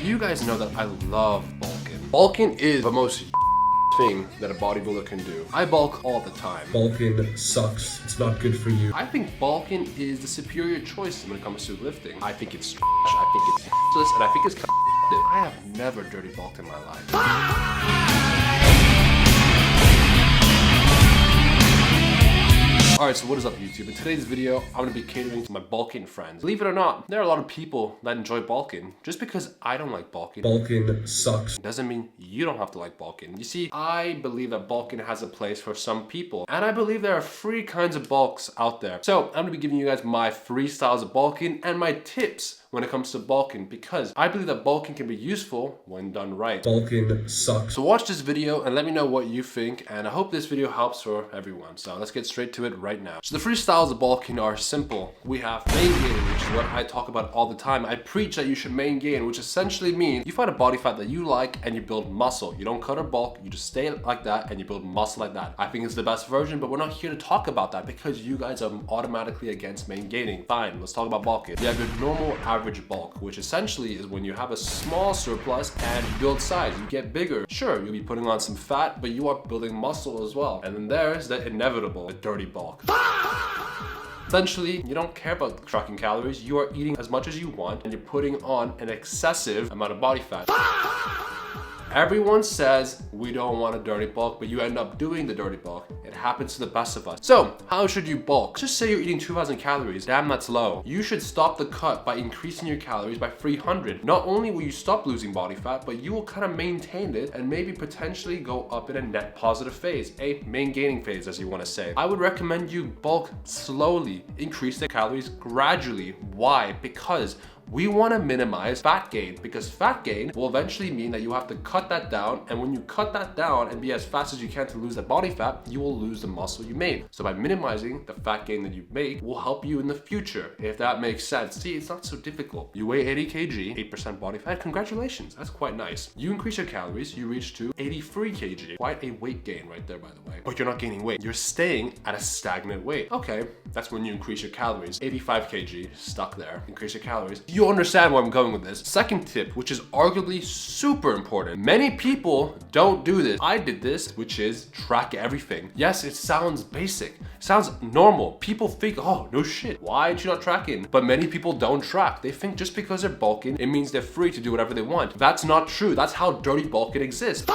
You guys know that I love bulking. Bulking is the most thing that a bodybuilder can do. I bulk all the time. Bulking sucks. It's not good for you. I think bulking is the superior choice when it comes to lifting. I think it's trash, I think it's useless, and I think it's I have never dirty bulked in my life. Alright, so what is up YouTube? In today's video, I'm going to be catering to my bulking friends. Believe it or not, there are a lot of people that enjoy bulking. Just because I don't like bulking, Bulking sucks. doesn't mean you don't have to like bulking. You see, I believe that bulking has a place for some people. And I believe there are three kinds of bulks out there. So I'm going to be giving you guys my 3 styles of bulking and my tips when it comes to bulking, because I believe that bulking can be useful when done right. Bulking sucks. So watch this video and let me know what you think, and I hope this video helps for everyone. So let's get straight to it right now. So the 3 styles of bulking are simple. We have main gain, which is what I talk about all the time. I preach that you should main gain, which essentially means you find a body fat that you like and you build muscle. You don't cut or bulk, you just stay like that and you build muscle like that. I think it's the best version, but we're not here to talk about that because you guys are automatically against main gaining. Fine, let's talk about bulking. You have your normal average bulk, which essentially is when you have a small surplus and you build size, you get bigger. Sure, you'll be putting on some fat, but you are building muscle as well. And then there's the inevitable, the dirty bulk. Essentially, you don't care about tracking calories, you are eating as much as you want and you're putting on an excessive amount of body fat. Everyone says we don't want a dirty bulk, but you end up doing the dirty bulk. It happens to the best of us. So, how should you bulk? Just say you're eating 2,000 calories. Damn, that's low. You should stop the cut by increasing your calories by 300. Not only will you stop losing body fat, but you will kind of maintain it and maybe potentially go up in a net positive phase, a main gaining phase, as you want to say. I would recommend you bulk slowly, increase the calories gradually. Why? Because we want to minimize fat gain, because fat gain will eventually mean that you have to cut that down, and when you cut that down and be as fast as you can to lose that body fat, you will lose the muscle you made. So by minimizing the fat gain that you make will help you in the future, if that makes sense. See, it's not so difficult. You weigh 80 kg, 8% body fat, congratulations, that's quite nice. You increase your calories, you reach to 83 kg. Quite a weight gain right there, by the way. But you're not gaining weight, you're staying at a stagnant weight. Okay, that's when you increase your calories. 85 kg, stuck there, increase your calories. You understand where I'm going with this. Second tip, which is arguably super important. Many people don't do this. I did this, which is track everything. Yes, it sounds basic. It sounds normal. People think, oh, no shit. Why aren't you not tracking? But many people don't track. They think just because they're bulking, it means they're free to do whatever they want. That's not true. That's how dirty bulking exists.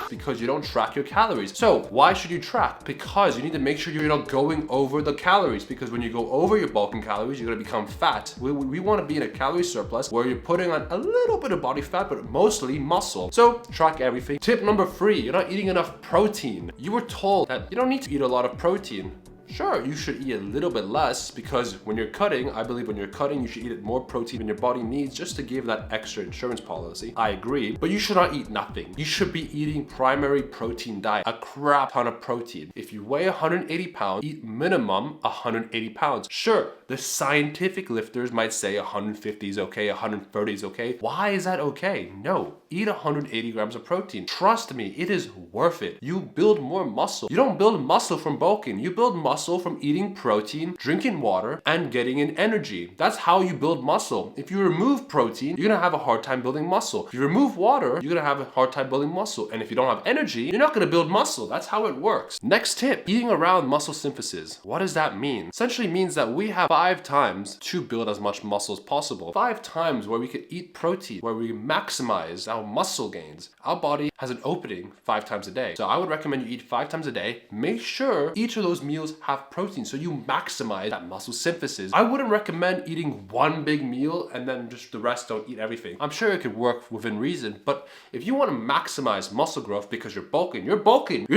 Because you don't track your calories. So why should you track? Because you need to make sure you're not going over the calories, because when you go over your bulking calories, you're gonna become fat. We wanna be in a calorie surplus where you're putting on a little bit of body fat, but mostly muscle. So track everything. Tip number 3, you're not eating enough protein. You were told that you don't need to eat a lot of protein. Sure, you should eat a little bit less, because when you're cutting, I believe when you're cutting, you should eat more protein than your body needs just to give that extra insurance policy. I agree, but you should not eat nothing. You should be eating primary protein diet, a crap ton of protein. If you weigh 180 pounds, eat minimum 180 pounds. Sure, the scientific lifters might say 150 is okay, 130 is okay. Why is that okay? No, eat 180 grams of protein. Trust me, it is worth it. You build more muscle. You don't build muscle from bulking, you build muscle from eating protein, drinking water, and getting in energy. That's how you build muscle. If you remove protein, you're gonna have a hard time building muscle. If you remove water, you're gonna have a hard time building muscle. And if you don't have energy, you're not gonna build muscle. That's how it works. Next tip, eating around muscle synthesis. What does that mean? Essentially means that we have 5 times to build as much muscle as possible. 5 times where we could eat protein, where we maximize our muscle gains. Our body has an opening 5 times a day. So I would recommend you eat 5 times a day. Make sure each of those meals have protein, so you maximize that muscle synthesis. I wouldn't recommend eating one big meal and then just the rest don't eat everything. I'm sure it could work within reason, but if you want to maximize muscle growth because you're bulking. You're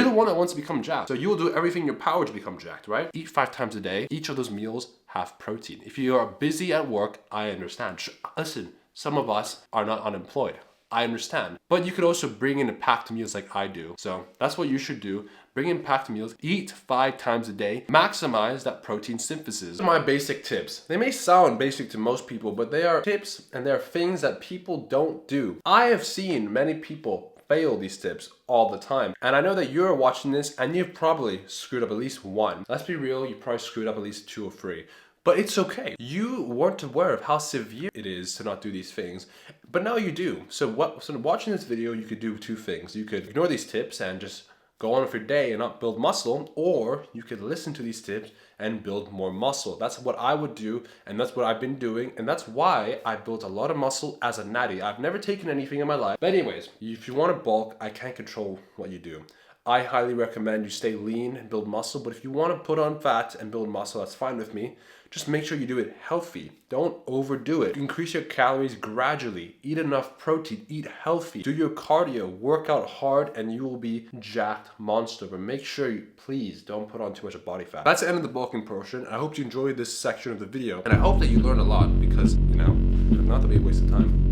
the one that wants to become jacked. So you will do everything in your power to become jacked, right? Eat 5 times a day. Each of those meals have protein. If you are busy at work, I understand. Listen, some of us are not unemployed. I understand. But you could also bring in packed meals like I do. So that's what you should do. Bring in packed meals, eat 5 times a day, maximize that protein synthesis. These are my basic tips. They may sound basic to most people, but they are tips and they are things that people don't do. I have seen many people fail these tips all the time. And I know that you're watching this and you've probably screwed up at least one. Let's be real, you probably screwed up at least 2 or 3. But it's okay. You weren't aware of how severe it is to not do these things, but now you do. So watching this video, you could do two things. You could ignore these tips and just go on with your day and not build muscle, or you could listen to these tips and build more muscle. That's what I would do, and that's what I've been doing, and that's why I built a lot of muscle as a natty. I've never taken anything in my life. But anyways, if you want to bulk, I can't control what you do. I highly recommend you stay lean and build muscle, but if you want to put on fat and build muscle, that's fine with me. Just make sure you do it healthy. Don't overdo it. Increase your calories gradually. Eat enough protein. Eat healthy. Do your cardio. Work out hard and you will be jacked monster. But make sure you, please, don't put on too much of body fat. That's the end of the bulking portion. I hope you enjoyed this section of the video. And I hope that you learned a lot because, you know, not to be a waste of time.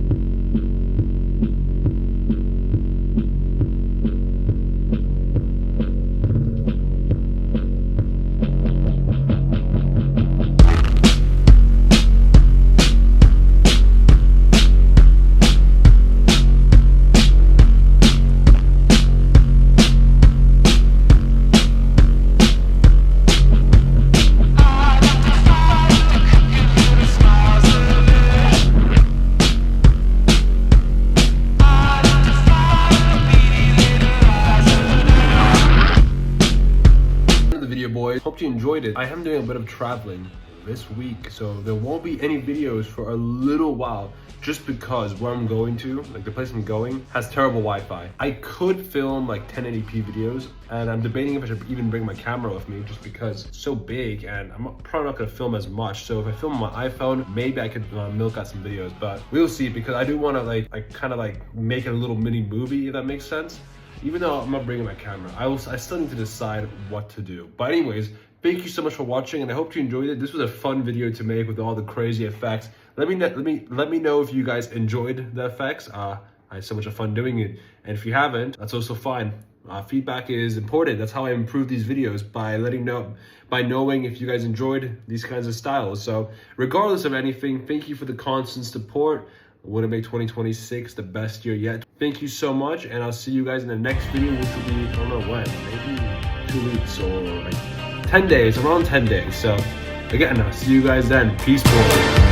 Boys, hope you enjoyed it. I am doing a bit of traveling this week, so there won't be any videos for a little while just because where I'm going to, like the place I'm going, has terrible Wi-Fi. I could film like 1080p videos, and I'm debating if I should even bring my camera with me just because it's so big and I'm probably not gonna film as much. So if I film on my iPhone, maybe I could milk out some videos, but we'll see, because I do want to kind of make a little mini movie, if that makes sense. Even though I'm not bringing my camera, I still need to decide what to do. But anyways, thank you so much for watching, and I hope you enjoyed it. This was a fun video to make with all the crazy effects. Let me know if you guys enjoyed the effects. I had so much fun doing it, and if you haven't, that's also fine. Feedback is important. That's how I improve these videos, by knowing if you guys enjoyed these kinds of styles. So regardless of anything, thank you for the constant support. I want to make 2026 the best year yet. Thank you so much, and I'll see you guys in the next video, which will be, I don't know when, maybe 2 weeks or like 10 days, around 10 days. So again, I'll see you guys then. Peace, boys.